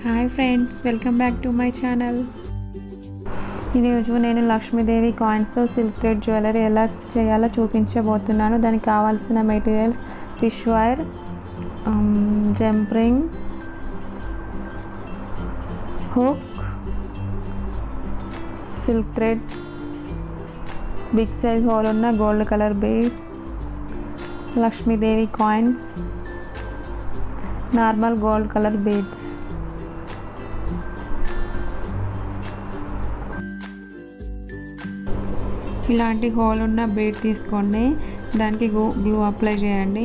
Hi friends, welcome back to my channel. ఈరోజు నేను లక్ష్మీదేవి కాయిన్స్తో సిల్క్ థ్రెడ్ జ్యువెలరీ ఎలా చేయాలో చూపించబోతున్నాను. దానికి కావాల్సిన materials fish wire, jump ring, hook, silk thread, big size hole ఉన్న gold colour bead, Lakshmidevi coins, normal gold colour beads. ఇలాంటి హోల్ ఉన్న బీడ్ తీసుకోండి. దానికి గ్లూ అప్లై చేయండి.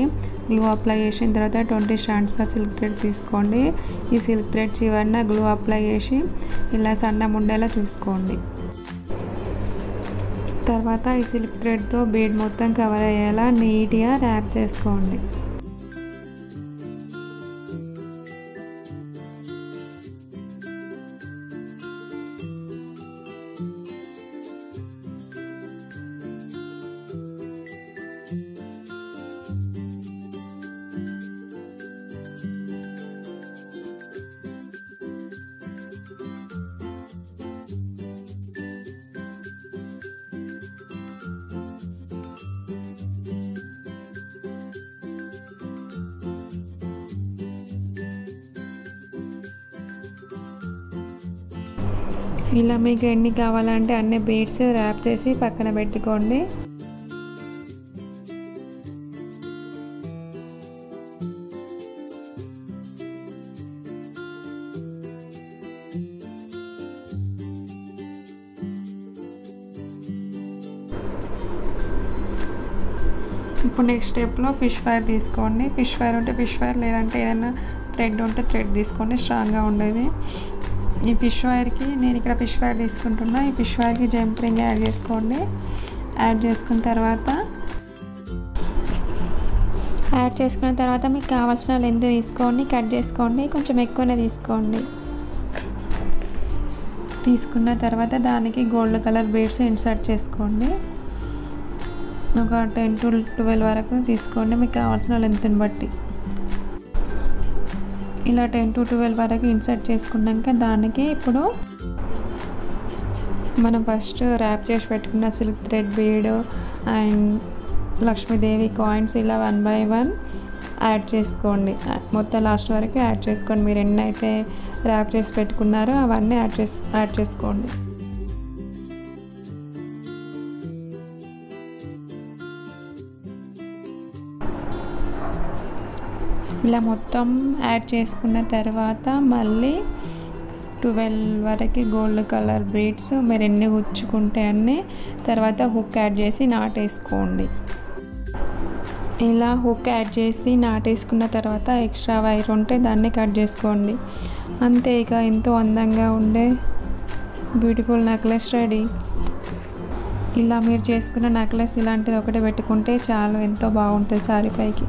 గ్లూ అప్లై చేసిన తర్వాత 20 స్ట్రాండ్స్గా సిల్క్ థ్రెడ్ తీసుకోండి. ఈ సిల్క్ థ్రెడ్ చివరన గ్లూ అప్లై చేసి ఇలా సన్నం ఉండేలా చూసుకోండి. తర్వాత ఈ సిల్క్ థ్రెడ్తో బీడ్ మొత్తం కవర్ అయ్యేలా నీట్గా ర్యాప్ చేసుకోండి. ఇలా మీకు ఎన్ని కావాలంటే అన్ని బీడ్స్ ర్యాప్ చేసి పక్కన పెట్టుకోండి. ఇప్పుడు నెక్స్ట్ స్టెప్లో ఫిష్ వైర్ తీసుకోండి. ఫిష్ వైర్ ఉంటే ఫిష్ వైర్, లేదంటే ఏదైనా థ్రెడ్ ఉంటే థ్రెడ్ తీసుకోండి, స్ట్రాంగ్గా ఉండేది. ఈ ఫిష్ వైర్కి నేను ఇక్కడ ఫిష్ వైర్ తీసుకుంటున్నా. ఈ ఫిష్ వైర్కి జంప్ రింగ్ యాడ్ చేసుకోండి. యాడ్ చేసుకున్న తర్వాత మీకు కావాల్సిన లెంత్ తీసుకోండి, కట్ చేసుకోండి. కొంచెం ఎక్కువనే తీసుకోండి. తీసుకున్న తర్వాత దానికి గోల్డ్ కలర్ బీడ్స్ ఇన్సర్ట్ చేసుకోండి. ఒక 10 to 12 వరకు తీసుకోండి, మీకు కావాల్సిన లెంత్ని బట్టి. ఇలా 10 to 12 వరకు ఇన్సర్ట్ చేసుకున్నాక దానికి ఇప్పుడు మనం ఫస్ట్ ర్యాప్ చేసి పెట్టుకున్న silk thread bead and Lakshmidevi coins ఇలా 1 by 1 యాడ్ చేసుకోండి. మొత్తం లాస్ట్ వరకు యాడ్ చేసుకోండి. మీరు ఎన్నైతే ర్యాప్ చేసి పెట్టుకున్నారో అవన్నీ యాడ్ చేసుకోండి. ఇలా మొత్తం యాడ్ చేసుకున్న తర్వాత మళ్ళీ 12 వరకు గోల్డ్ కలర్ బీడ్స్ మీరు ఎన్ని గుచ్చుకుంటే అన్నీ తర్వాత హుక్ యాడ్ చేసి నాటేసుకోండి. ఇలా హుక్ యాడ్ చేసి నాటేసుకున్న తర్వాత ఎక్స్ట్రా వైర్ ఉంటే దాన్ని కట్ చేసుకోండి. అంతే, ఇక ఎంతో అందంగా ఉండే బ్యూటిఫుల్ నెక్లెస్ రెడీ. ఇలా మీరు చేసుకున్న నెక్లెస్ ఇలాంటిది ఒకటి పెట్టుకుంటే చాలు, ఎంతో బాగుంటుంది శారీ పైకి.